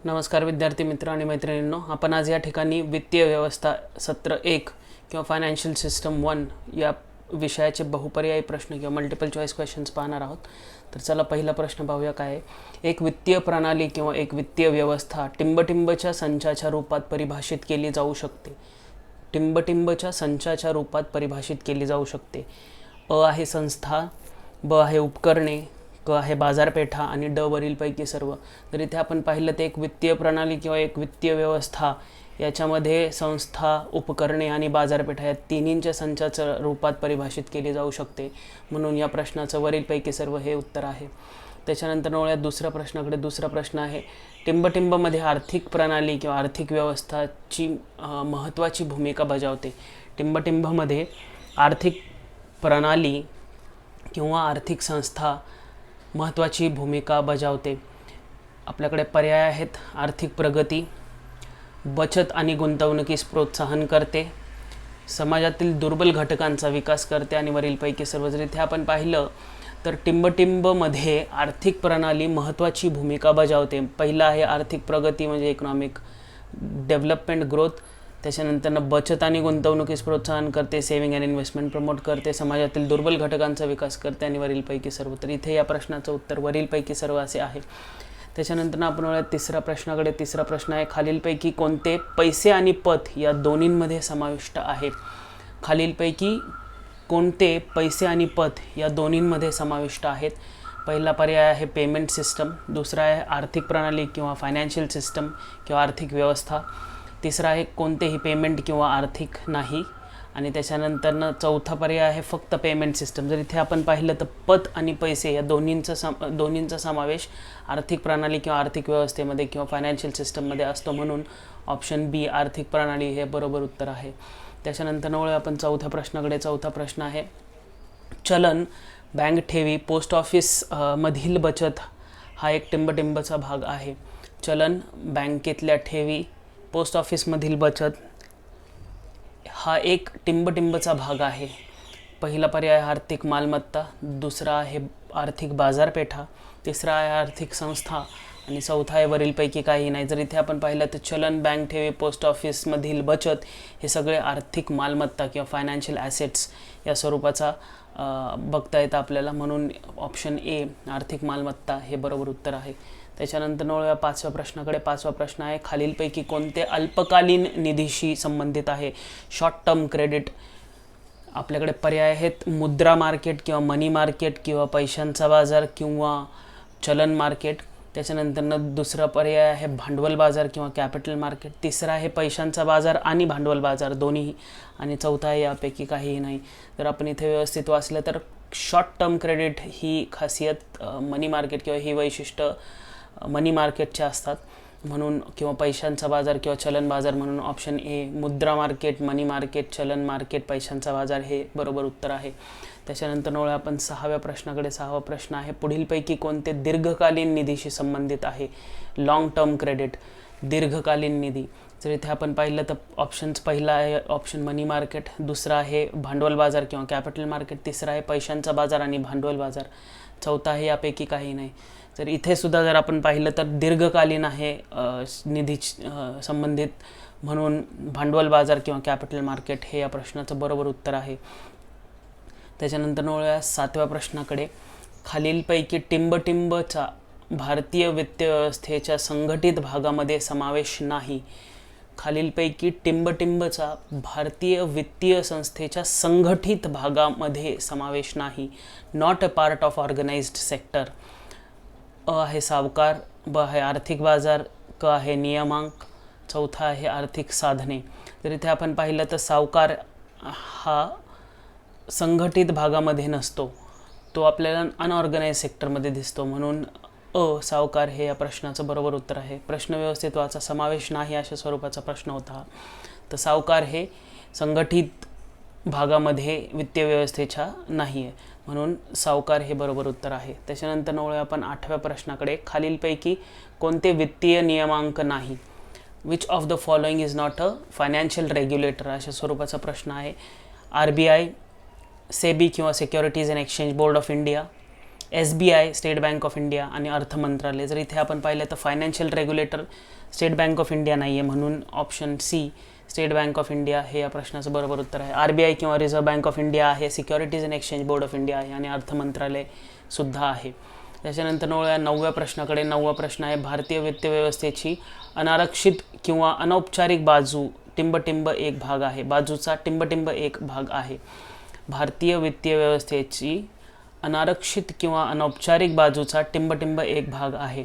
नमस्कार विद्यार्थी मित्र आणि मैत्रिणींनो, आपण आज या ठिकाणी वित्तीय व्यवस्था सत्र 1 किंवा फायनान्शियल सिस्टम 1 या विषयाचे बहुपर्यायी प्रश्न किंवा मल्टिपल चॉईस क्वेश्चन्स पाहणार आहोत. तर चला पहिला प्रश्न पाहूया काय आहे. एक वित्तीय प्रणाली किंवा एक वित्तीय व्यवस्था टिंबटिंबच्या संचाच्या रूपात परिभाषित केली जाऊ शकते. टिंबटिंबच्या संचाच्या रूपात परिभाषित केली जाऊ शकते. अ आहे संस्था, ब आहे उपकरणे, क आहे बाजारपेठा आणि ड वरीलपैकी सर्व. जर इथे आपण पाहिलं तर एक वित्तीय प्रणाली किंवा एक वित्तीय व्यवस्था याच्यामध्ये संस्था, उपकरणे आणि बाजारपेठा या तिन्हींच्या संचाच्या रूपात परिभाषित केली जाऊ शकते. म्हणून या प्रश्नाचं वरीलपैकी सर्व हे उत्तर आहे. त्याच्यानंतर वळूया दुसऱ्या प्रश्नाकडे. दुसरा प्रश्न आहे, टिंबटिंबमध्ये आर्थिक प्रणाली किंवा आर्थिक व्यवस्थाची महत्त्वाची भूमिका बजावते. टिंबटिंबमध्ये आर्थिक प्रणाली किंवा आर्थिक संस्था महत्त्वाची भूमिका बजावते. आपल्याकडे पर्याय आहेत. आर्थिक प्रगती, बचत आणि गुंतवणुकीस प्रोत्साहन करते, समाजातील दुर्बल घटकांचा विकास करते आणि वरीलपैकी सर्व. जर इथे आपण पाहिलं तर टिंबटिंबमध्ये आर्थिक प्रणाली महत्त्वाची भूमिका बजावते. पहिला आहे आर्थिक प्रगती म्हणजे इकॉनॉमिक डेव्हलपमेंट ग्रोथ. त्याच्यानंतर बचत आणि गुंतवणुकीस प्रोत्साहन करते, सेव्हिंग अँड इन्व्हेस्टमेंट प्रमोट करते, समाजातील दुर्बल घटकांचा विकास करते आणि वरीलपैकी सर्व. तर इथे या प्रश्नाचं उत्तर वरीलपैकी सर्व असे आहे. त्याच्यानंतर आपण वळूया तिसऱ्या प्रश्नाकडे. तिसरा प्रश्न आहे, खालीलपैकी कोणते पैसे आणि पत या दोन्हींमध्ये समाविष्ट आहे. खालीलपैकी कोणते पैसे आणि पत या दोन्हींमध्ये समाविष्ट आहेत. पहिला पर्याय आहे पेमेंट सिस्टम, दुसरा आहे आर्थिक प्रणाली किंवा फायनान्शियल सिस्टम किंवा आर्थिक व्यवस्था, तिसरा आहे कोणतेही पेमेंट किंवा आर्थिक नाही, आणि त्याच्यानंतरनं चौथा पर्याय आहे फक्त पेमेंट सिस्टम. जर इथे आपण पाहिलं तर पत आणि पैसे या दोन्हींचा समावेश आर्थिक प्रणाली किंवा आर्थिक व्यवस्थेमध्ये किंवा फायनान्शियल सिस्टममध्ये असतो. म्हणून ऑप्शन बी आर्थिक प्रणाली हे बरोबर उत्तर आहे. त्याच्यानंतर वळूया आपण चौथ्या प्रश्नाकडे. चौथा प्रश्न आहे, चलन, बँक ठेवी, पोस्ट ऑफिस मधील बचत हा एक टिंबटिंबचा भाग आहे. चलन, बँकेतल्या ठेवी, पोस्ट ऑफिसमधील बचत हा एक टिंबटिंबचा भाग आहे. पहिला पर्याय आर्थिक मालमत्ता, दुसरा आहे आर्थिक बाजारपेठा, तिसरा आहे आर्थिक संस्था आणि चौथा आहे वरीलपैकी काही नाही. जर इथे आपण पाहिलं तर चलन, बँक ठेवी, पोस्ट ऑफिसमधील बचत हे सगळे आर्थिक मालमत्ता किंवा फायनान्शियल ॲसेट्स या स्वरूपाचा बघता येतं आपल्याला. म्हणून ऑप्शन ए आर्थिक मालमत्ता हे बरोबर उत्तर आहे. त्याच्यानंतर वळूया पाचव्या प्रश्नाकडे. पाचवा प्रश्न आहे, खालीलपैकी कोणते अल्पकालीन निधीशी संबंधित आहे. Short term credit. आपल्याकडे पर्याय आहेत मुद्रा मार्केट किंवा मनी मार्केट किंवा पैशांचा बाजार किंवा चलन मार्केट. त्याच्यानंतरनं दुसरा पर्याय आहे भांडवल बाजार किंवा कॅपिटल मार्केट. तिसरा आहे पैशांचा बाजार आणि भांडवल बाजार दोन्ही, आणि चौथा आहे यापैकी काहीही नाही. जर आपण इथे व्यवस्थित वाचलं तर शॉर्ट टर्म क्रेडिट ही खासियत मनी मार्केट किंवा ही वैशिष्ट्य मनी मार्केटच्या असतात. म्हणून किंवा पैशांचा बाजार किंवा चलन बाजार, म्हणून ऑप्शन ए मुद्रा मार्केट, मनी मार्केट, चलन मार्केट, पैशांचा बाजार हे बरोबर उत्तर आहे. त्याच्यानंतर वळूया आपण सहाव्या प्रश्नाकडे. सहावा प्रश्न आहे, पुढीलपैकी कोणते दीर्घकालीन निधीशी संबंधित आहे. लॉंग टर्म क्रेडिट, दीर्घकालीन निधी. जर इथे आपण पाहिलं तर ऑप्शन्स, पहिला आहे ऑप्शन मनी मार्केट, दुसरा आहे भांडवल बाजार किंवा कॅपिटल मार्केट, तिसरा आहे पैशांचा बाजार आणि भांडवल बाजार, चौथा आहे यापैकी काही नाही. तर इथे सुद्धा जर आपण पाहिलं तर दीर्घकालीन आहे निधी संबंधित, म्हणून भांडवल बाजार किंवा कॅपिटल मार्केट हे या प्रश्नाचं बरोबर उत्तर आहे. त्याच्यानंतर वळूया सातव्या प्रश्नाकडे. खालीलपैकी टिंबटिंबचा भारतीय वित्तीय व्यवस्थेच्या संघटित भागामध्ये समावेश नाही. खालीलपैकी टिंबटिंबचा भारतीय वित्तीय संस्थेच्या संघटित भागामध्ये समावेश नाही. Not a part of organized sector. अ आहे सावकार, ब आहे आर्थिक बाजार, क आहे नियामक, चौथा आहे आर्थिक साधने. तर इथे आपण पाहिलं तर सावकार हा संघटित भागामध्ये नसतो, तो आपल्याला अनऑर्गनाइज सेक्टरमध्ये दिसतो. म्हणून अ सावकार हे या प्रश्नाचं बरोबर उत्तर आहे. प्रश्न व्यवस्थित वाचा, समावेश नाही अशा स्वरूपाचा प्रश्न होता. तर सावकार हे संघटित भागामध्ये वित्तीय व्यवस्थेच्या नाही आहे, म्हणून सावकार हे बरोबर उत्तर आहे. त्याच्यानंतर वळूया आपण आठव्या प्रश्नाकडे. खालीलपैकी कोणते वित्तीय नियमांक नाही. Which of the following is not a financial regulator अशा स्वरूपाचा प्रश्न आहे. RBI, सेबी किंवा Securities and Exchange Board of India, SBI State Bank of India आणि अर्थ मंत्रालय. जर इथे आपण पाहिलं तर financial regulator State Bank of India नाही आहे, म्हणून option C State Bank of India हे या प्रश्नाचं बरोबर उत्तर आहे. RBI किंवा रिझर्व्ह बँक ऑफ इंडिया आहे, Securities and Exchange Board of India आहे आणि अर्थ मंत्रालय सुद्धा आहे. त्याच्यानंतर 9व्या प्रश्नाकडे. 9वा प्रश्न आहे, भारतीय वित्त व्यवस्थेची अनारक्षित किंवा अनौपचारिक बाजू टिंबटिंब एक भाग आहे. बाजूचा टिंबटिंब एक भाग आहे. भारतीय वित्तीय व्यवस्थेची अनारक्षित किंवा अनौपचारिक बाजूचा टिंबटिंब एक भाग आहे.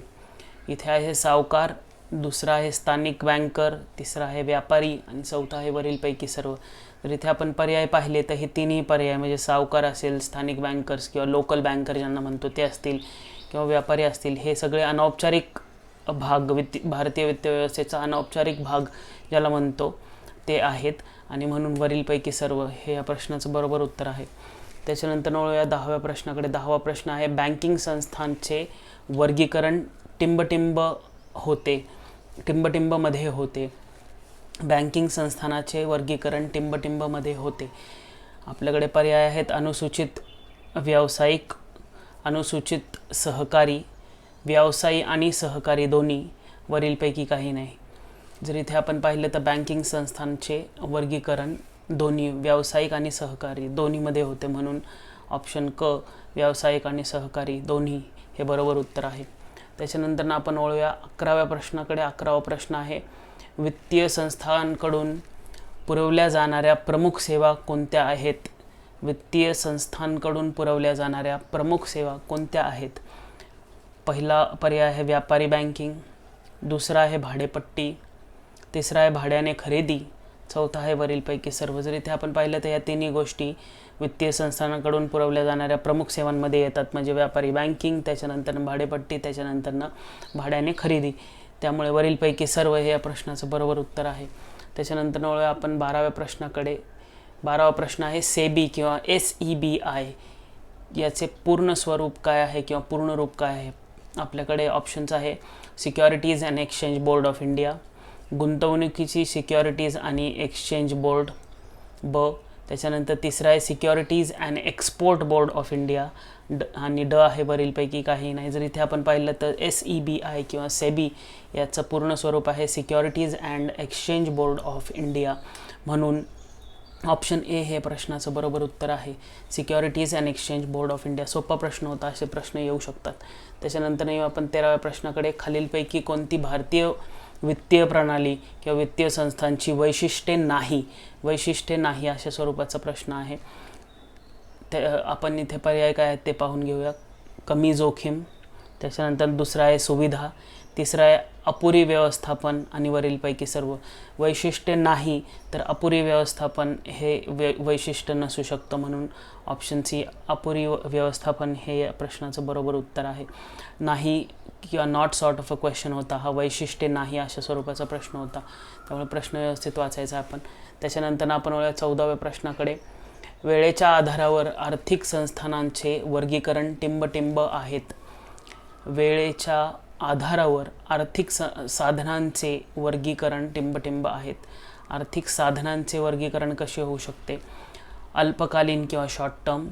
इथे आहे सावकार, दुसरा आहे स्थानिक बँकर, तिसरा आहे व्यापारी आणि चौथा आहे वरीलपैकी सर्व. तर इथे आपण पर्याय पाहिले तर हे तिन्ही पर्याय म्हणजे सावकार असेल, स्थानिक बँकर्स किंवा लोकल बँकर ज्यांना म्हणतो ते असतील किंवा व्यापारी असतील, हे सगळे अनौपचारिक भाग भारतीय वित्त व्यवस्थेचा अनौपचारिक भाग ज्याला म्हणतो ते आहेत आणि म्हणून वरीलपैकी सर्व हे या प्रश्नाचं बरोबर उत्तर आहे. त्याच्यानंतर 10व्या प्रश्नाकडे. 10वा प्रश्न आहे, बँकिंग संस्थांचे वर्गीकरण टिंबटिंबमध्ये होते. बँकिंग संस्थानाचे वर्गीकरण टिंबटिंबमध्ये होते. आपल्याकडे पर्याय आहेत अनुसूचित व्यावसायिक, अनुसूचित सहकारी, व्यावसायी आणि सहकारी दोन्ही, वरीलपैकी काही नाही. जर इथे आपण पाहिलं तर बँकिंग संस्थांचे वर्गीकरण दोन्ही व्यावसायिक आणि सहकारी दोन्हीमध्ये होते, म्हणून ऑप्शन क व्यावसायिक आणि सहकारी दोन्ही हे बरोबर उत्तर आहे. त्याच्यानंतर आपण वळूया 11व्या प्रश्नाकडे. 11वा प्रश्न आहे, वित्तीय संस्थांकडून पुरवल्या जाणाऱ्या प्रमुख सेवा कोणत्या आहेत? वित्तीय संस्थांकडून पुरवल्या जाणाऱ्या प्रमुख सेवा कोणत्या आहेत? पहिला पर्याय आहे व्यापारी बँकिंग, दुसरा आहे भाडेपट्टी, तिसरा आहे भाड्याने खरेदी, चौथा आहे वरीलपैकी सर्व. जर इथे आपण पाहिलं तर या तिन्ही गोष्टी वित्तीय संस्थांकडून पुरवल्या जाणाऱ्या प्रमुख सेवांमध्ये येतात, म्हणजे व्यापारी बँकिंग, त्याच्यानंतर भाडेपट्टी, त्याच्यानंतर भाड्याने खरेदी. त्यामुळे वरीलपैकी सर्व हे या प्रश्नाचं बरोबर उत्तर आहे. त्याच्यानंतर आपण 12व्या प्रश्नाकडे. 12वा प्रश्न आहे, सेबी किंवा SEBI याचे पूर्ण स्वरूप काय आहे किंवा पूर्ण रूप काय आहे? आपल्याकडे ऑप्शन्स आहे Securities and Exchange Board of India, गुंतवणुकीची सिक्युरिटीज आणि एक्सचेंज बोर्ड ब, त्याच्यानंतर तिसरा आहे Securities and export board of India आणि ड आहे वरीलपैकी काही नाही. जर इथे आपण पाहिलं तर SEBI किंवा सेबी याचं पूर्ण स्वरूप आहे Securities and Exchange Board of India, म्हणून ऑप्शन ए हे प्रश्नाचं बरोबर उत्तर आहे, Securities and Exchange Board of India. सोपा प्रश्न होता, असे प्रश्न येऊ शकतात. त्याच्यानंतर आपण 13व्या प्रश्नाकडे. खालीलपैकी कोणती भारतीय वित्तीय प्रणाली किंवा वित्तीय संस्थांची वैशिष्ट्ये नाही अशा स्वरूपाचा प्रश्न आहे. ते आपण इथे पर्याय काय आहेत ते पाहून घेऊया. कमी जोखीम, त्याच्यानंतर दुसरा आहे सुविधा, तिसरा आहे अपुरी व्यवस्थापन आणि वरीलपैकी सर्व. वैशिष्ट्ये नाही तर अपुरी व्यवस्थापन हे वैशिष्ट्य नसू शकतं, म्हणून ऑप्शन सी अपुरी व्यवस्थापन हे या प्रश्नाचं बरोबर उत्तर आहे. नाही किंवा not sort of a question होता हा, वैशिष्ट्ये नाही अशा स्वरूपाचा प्रश्न होता, त्यामुळे प्रश्न व्यवस्थित वाचायचा आपण. त्याच्यानंतर आपण 14व्या प्रश्नाकडे. वेळेच्या आधारावर आर्थिक संस्थानांचे वर्गीकरण टिंबटिंब आहेत. वेळेच्या आधारावर आर्थिक साधनांचे वर्गीकरण टिंबटिंब आहेत. आर्थिक साधनांचे वर्गीकरण कसे होऊ शकते? अल्पकालीन किंवा शॉर्ट टर्म,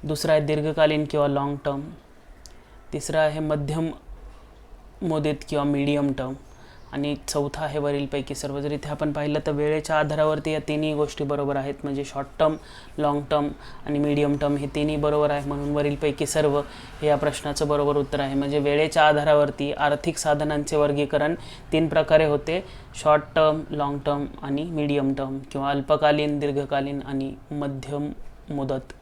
दुसरा आहे दीर्घकालीन किंवा लाँग टर्म, तिसरा आहे मध्यम मुदत किंवा मीडियम टर्म आणि चौथा आहे वरीलपैकी सर्व. जर इथे आपण पाहिलं तर वेळेच्या आधारावरती या तिन्ही गोष्टी बरोबर आहेत, म्हणजे शॉर्ट टर्म, लाँग टर्म आणि मीडियम टर्म हे तिन्ही बरोबर आहे, म्हणून वरीलपैकी सर्व हे या प्रश्नाचं बरोबर उत्तर आहे. म्हणजे वेळेच्या आधारावरती आर्थिक साधनांचे वर्गीकरण 3 प्रकारे होते, शॉर्ट टर्म, लाँग टर्म आणि मीडियम टर्म किंवा अल्पकालीन, दीर्घकालीन आणि मध्यम मुदत.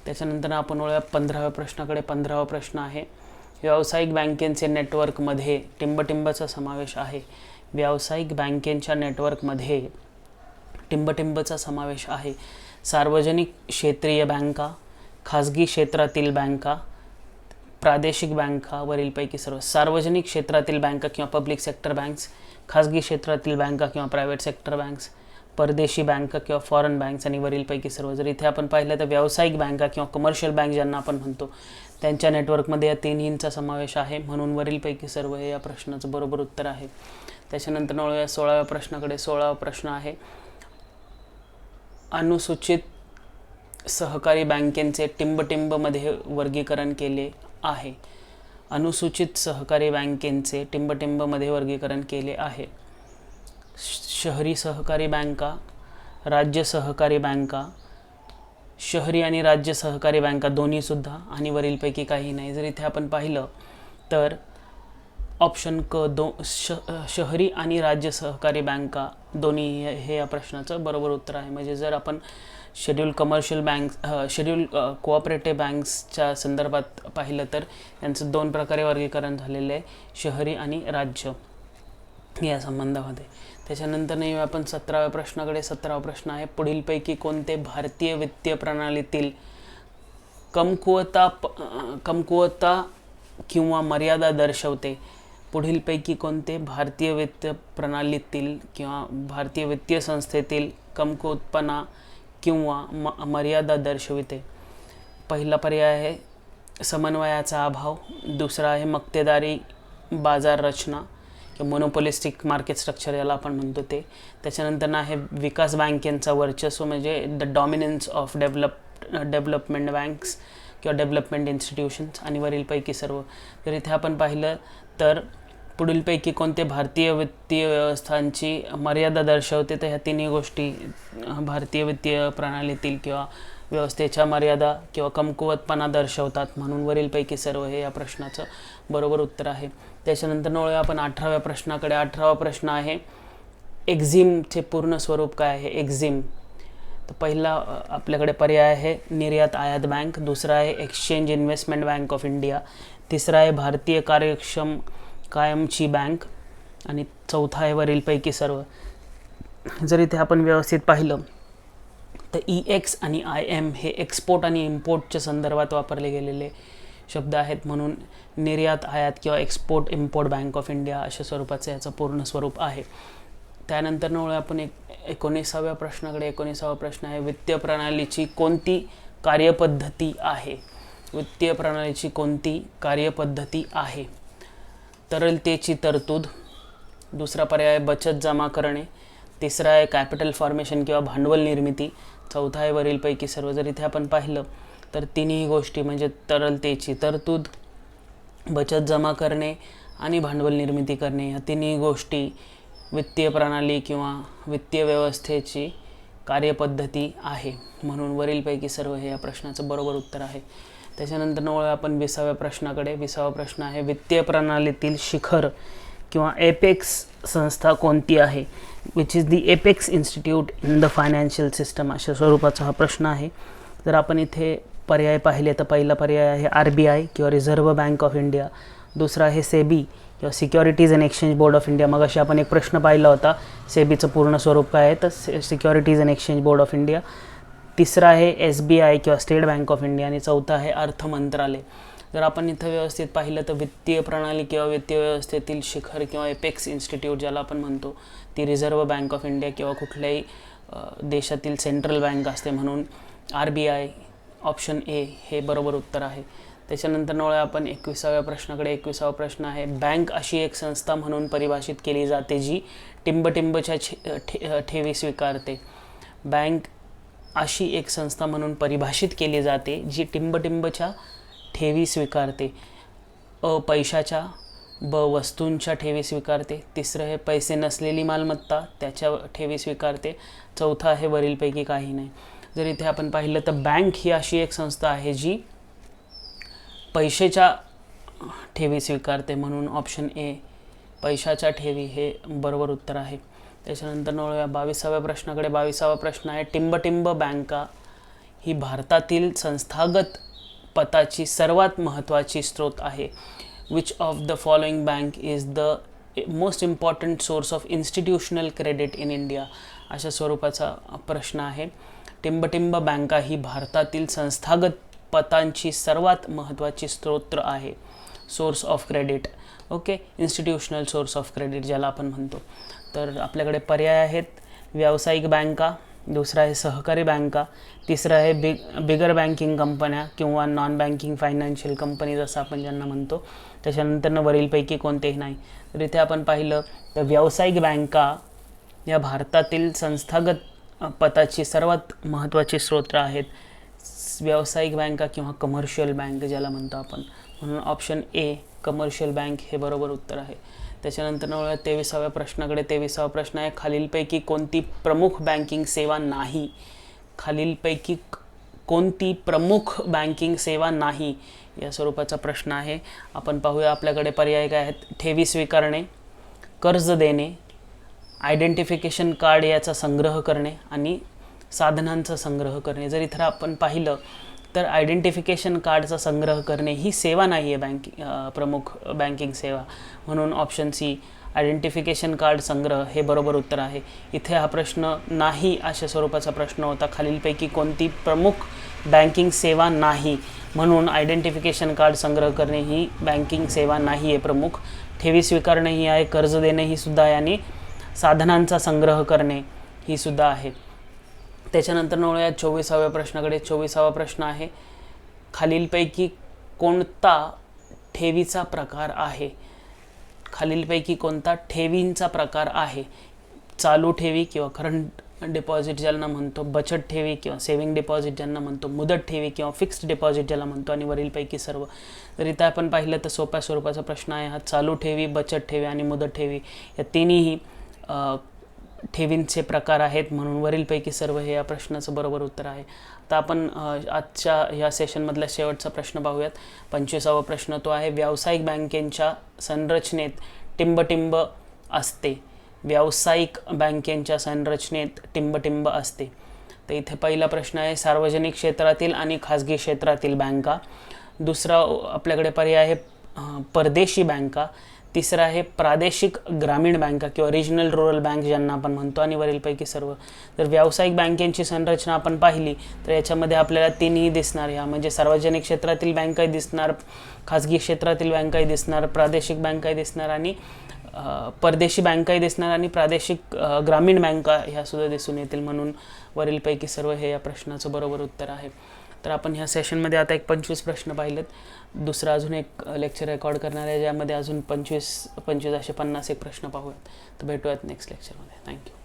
त्याच्यानंतर आपण 15व्या प्रश्नाकडे. 15वा प्रश्न आहे, व्यावसायिक बँकेचे नेटवर्कमध्ये टिंबटिंबचा समावेश आहे. व्यावसायिक बँकेच्या नेटवर्कमध्ये टिंबटिंबचा समावेश आहे. सार्वजनिक क्षेत्रीय बँका, खाजगी क्षेत्रातील बँका, प्रादेशिक बँका, वरीलपैकी सर्व. सार्वजनिक क्षेत्रातील बँका किंवा पब्लिक सेक्टर बँक्स, खाजगी क्षेत्रातील बँका किंवा प्रायव्हेट सेक्टर बँक्स, परदेशी बँका किंवा फॉरेन बँक्स आणि वरीलपैकी सर्व. जर इथे आपण पाहिलं तर व्यावसायिक बँका किंवा कमर्शियल बँक ज्यांना आपण म्हणतो त्यांच्या नेटवर्कमध्ये या तिन्हींचा समावेश आहे, म्हणून वरीलपैकी सर्व हे या प्रश्नाचं बरोबर उत्तर आहे. त्याच्यानंतर 16व्या प्रश्नाकडे. 16वा प्रश्न आहे, अनुसूचित सहकारी बँकेचे टिंबटिंबमध्ये वर्गीकरण केले आहे. अनुसूचित सहकारी बँकेचे टिंबटिंबमध्ये वर्गीकरण केले आहे. शहरी सहकारी बँका, राज्य सहकारी बँका, शहरी आणि राज्य सहकारी बँका दोन्हीसुद्धा, आणि वरीलपैकी काही नाही. जर इथे आपण पाहिलं तर ऑप्शन क शहरी आणि राज्य सहकारी बँका दोन्ही हे या प्रश्नाचं बरोबर उत्तर आहे. म्हणजे जर आपण schedule commercial bank, schedule cooperative बँक्सच्या संदर्भात पाहिलं तर यांचं दोन प्रकारे वर्गीकरण झालेलं आहे, शहरी आणि राज्य या संबंधामध्ये. त्याच्यानंतर येऊया आपण 17व्या प्रश्नाकडे. 17वा प्रश्न आहे, पुढीलपैकी कोणते भारतीय वित्तीय प्रणालीतील कमकुवता किंवा मर्यादा दर्शवते? पुढीलपैकी कोणते भारतीय वित्तीय प्रणालीतील किंवा भारतीय वित्तीय संस्थेतील कमकुवतपणा किंवा मर्यादा दर्शविते? पहिला पर्याय आहे समन्वयाचा अभाव, दुसरा आहे मक्तेदारी बाजार रचना किंवा मोनोपोलिस्टिक मार्केट स्ट्रक्चर याला आपण म्हणतो ते. त्याच्यानंतर आहे विकास बँकेंचा वर्चस्व, म्हणजे the dominance of development banks किंवा डेव्हलपमेंट इन्स्टिट्यूशन्स, आणि वरीलपैकी सर्व. तर इथे आपण पाहिलं तर पुढीलपैकी कोणते भारतीय वित्तीय व्यवस्थांची मर्यादा दर्शवते? तर ह्या तिन्ही गोष्टी भारतीय वित्तीय प्रणालीतील किंवा व्यवस्थेच्या मर्यादा किंवा कमकुवतपणा दर्शवतात, म्हणून वरीलपैकी सर्व हे या प्रश्नाचं बरोबर उत्तर आहे. त्याच्यानंतर वळूया आपण 18व्या प्रश्नाकडे. 18वा प्रश्न आहे, एक्झिमचे पूर्ण स्वरूप काय आहे? एक्झिम, तर पहिला आपल्याकडे पर्याय आहे निर्यात आयात बँक, दुसरा आहे exchange investment bank of India, तिसरा आहे भारतीय कार्यक्षम कायमची बँक, आणि चौथा आहे वरीलपैकी सर्व. जर इथे आपण व्यवस्थित पाहिलं तर EX आणि IM हे एक्सपोर्ट आणि इम्पोर्टच्या संदर्भात वापरले गेलेले शब्द आहेत, म्हणून निर्यात आयात किंवा export import bank of India अशा स्वरूपाचं याचं पूर्ण स्वरूप आहे. त्यानंतर वळूया आपण 19व्या प्रश्नाकडे. 19वा प्रश्न आहे, वित्तीय प्रणालीची कोणती कार्यपद्धती आहे? वित्तीय प्रणालीची कोणती कार्यपद्धती आहे? तरलतेची तरतूद, दुसरा पर्याय बचत जमा करणे, तिसरा आहे कॅपिटल फॉर्मेशन किंवा भांडवल निर्मिती, चौथा आहे वरीलपैकी सर्व. जर इथे आपण पाहिलं तर तिन्ही गोष्टी म्हणजे तरलतेची तरतूद, बचत जमा करणे आणि भांडवल निर्मिती करणे या तिन्ही गोष्टी वित्तीय प्रणाली किंवा वित्तीय व्यवस्थेची कार्यपद्धती आहे, म्हणून वरीलपैकी सर्व हे या प्रश्नाचं बरोबर उत्तर आहे. त्याच्यानंतर वळूया आपण 20व्या प्रश्नाकडे. 20वा प्रश्न आहे, वित्तीय प्रणालीतील शिखर किंवा एपेक्स संस्था कोणती आहे? Which is the apex institute in the financial system अशा स्वरूपाचा हा प्रश्न आहे. जर आपण इथे पर्याय पाहिले तर पहिला पर्याय आहे RBI किंवा रिझर्व्ह बँक ऑफ इंडिया, दुसरा आहे सेबी किंवा Securities and Exchange Board of India. मग अशी आपण एक प्रश्न पाहिला होता, सेबीचं पूर्ण स्वरूप काय आहे तर securities and Exchange Board of India, तिसरा आहे SBI किंवा स्टेट बँक ऑफ इंडिया, आणि चौथा आहे अर्थ मंत्रालय. जर आपण इथं व्यवस्थित पाहिलं तर वित्तीय प्रणाली किंवा वित्तीय व्यवस्थेतील शिखर किंवा एपेक्स इन्स्टिट्यूट ज्याला आपण म्हणतो ती रिझर्व्ह बँक ऑफ इंडिया किंवा कुठल्याही देशातील सेंट्रल बँक असते, म्हणून RBI ऑप्शन ए हे बरोबर उत्तर आहे. त्याच्यानंतर वळूया आपण 21व्या प्रश्नाकडे. 21वा प्रश्न आहे, बँक अशी एक संस्था म्हणून परिभाषित केली जाते जी टिंबटिंबच्या ठेवी स्वीकारते. बँक अशी एक संस्था म्हणून परिभाषित केली जाते जी टिंबटिंबच्या ठेवी स्वीकारते. पैशाच्या, वस्तूंच्या ठेवी स्वीकारते, तिसरं आहे पैसे नसलेली मालमत्ता त्याच्या ठेवी स्वीकारते, चौथा आहे वरीलपैकी काही नाही. जर इथे आपण पाहिलं तर बँक ही अशी एक संस्था आहे जी पैशाच्या ठेवी स्वीकारते, म्हणून ऑप्शन ए पैशाच्या ठेवी हे बरोबर उत्तर आहे. त्याच्यानंतर वळूया 22व्या प्रश्नाकडे. 22वा प्रश्न आहे, टिंबटिंब बँका ही भारतातील संस्थागत पताची सर्वात महत्त्वाची स्रोत आहे. Which of the following bank is the most important source of institutional credit in India अशा स्वरूपाचा प्रश्न आहे. टिंबटिंब बँका ही भारतातील संस्थागत पतांची सर्वात महत्त्वाची स्रोत आहे, source of credit. Okay, institutional source of credit ज्याला आपण म्हणतो. तर आपल्याकडे पर्याय आहेत व्यावसायिक बँका, दुसरा आहे सहकारी बँका, तिसरा आहे बिगर बँकिंग कंपन्या किंवा नॉन बँकिंग फायनान्शियल कंपनीज असं आपण ज्यांना म्हणतो. त्याच्यानंतर वरीलपैकी कोणतेही नाही. तर इथे आपण पाहिलं तर व्यावसायिक बँका या भारतातील संस्थागत पताची सर्वात महत्त्वाची स्रोत आहेत. व्यावसायिक बँका किंवा कमर्शियल बँक ज्याला म्हणतो आपण, म्हणून ऑप्शन ए कमर्शियल बँक हे बरोबर उत्तर आहे. त्याच्यानंतर वळूया 23व्या प्रश्नाकडे. 23वा प्रश्न आहे, खालीलपैकी कोणती प्रमुख बँकिंग सेवा नाही? खालीलपैकी कोणती प्रमुख बँकिंग सेवा नाही या स्वरूपाचा प्रश्न आहे. आपण पाहूया आपल्याकडे पर्याय काय आहेत. ठेवी स्वीकारणे, कर्ज देणे, आयडेंटिफिकेशन कार्ड याचा संग्रह करणे आणि साधनांचा संग्रह करणे. जर इथं आपण पाहिलं तर आयडेंटिफिकेशन कार्डचा संग्रह करणे ही सेवा नाही आहे प्रमुख बँकिंग सेवा, म्हणून ऑप्शन सी आयडेंटिफिकेशन कार्ड संग्रह हे बरोबर उत्तर आहे. इथे हा प्रश्न नाही अशा स्वरूपाचा प्रश्न होता. खालीलपैकी कोणती प्रमुख बँकिंग सेवा नाही, म्हणून आयडेंटिफिकेशन कार्ड संग्रह करणे ही बँकिंग सेवा नाही आहे प्रमुख. ठेवी स्वीकारणे ही आहे, कर्ज देणे ही सुद्धा आहे आणि साधनांचा संग्रह करणे ही सुद्धा आहे. त्याच्यानंतर वळूया 24व्या प्रश्नाकडे. 24वा प्रश्न आहे, खालीलपैकी कोणता ठेवीचा प्रकार आहे? खालीलपैकी कोणता ठेवींचा प्रकार आहे? चालू ठेवी किंवा करंट डिपॉझिट ज्यांना म्हणतो, बचत ठेवी किंवा सेव्हिंग डिपॉझिट ज्यांना म्हणतो, मुदत ठेवी किंवा फिक्स्ड डिपॉझिट ज्याला म्हणतो, आणि वरीलपैकी सर्व. जर इथं आपण पाहिलं तर सोप्या स्वरूपाचा प्रश्न आहे हा. चालू ठेवी, बचत ठेवी आणि मुदत ठेवी या तिन्ही ठेवींचे प्रकार आहेत, म्हणून वरीलपैकी सर्व हे या प्रश्नाचं बरोबर उत्तर आहे. आता आपण आजच्या ह्या सेशनमधला शेवटचा प्रश्न पाहूयात. 25वा प्रश्न तो आहे, व्यावसायिक बँकेच्या संरचनेत टिंबटिंब असते. व्यावसायिक बँकेच्या संरचनेत टिंबटिंब असते. तर इथे पहिला प्रश्न आहे, सार्वजनिक क्षेत्रातील आणि खाजगी क्षेत्रातील बँका. दुसरा आपल्याकडे पर्याय आहे परदेशी बँका. तिसरा आहे प्रादेशिक ग्रामीण बँका किंवा रिजनल रुरल बँक ज्यांना आपण म्हणतो, आणि वरीलपैकी सर्व. जर व्यावसायिक बँकेची संरचना आपण पाहिली तर याच्यामध्ये आपल्याला तीनही दिसणार. ह्या म्हणजे सार्वजनिक क्षेत्रातील बँकाही दिसणार, खाजगी क्षेत्रातील बँकाही दिसणार, प्रादेशिक बँकाही दिसणार आणि परदेशी बँकाही दिसणार आणि प्रादेशिक ग्रामीण बँका ह्या सुद्धा दिसून येतील, म्हणून वरीलपैकी सर्व हे या प्रश्नाचं बरोबर उत्तर आहे. तर आपण ह्या सेशनमध्ये आता एक 25 प्रश्न पाहिलेत. दुसरा अजून एक लेक्चर रेकॉर्ड करणार आहे ज्यामध्ये अजून 25 असे 50 एक प्रश्न पाहूयात. तर भेटूयात नेक्स्ट लेक्चरमध्ये. थँक्यू.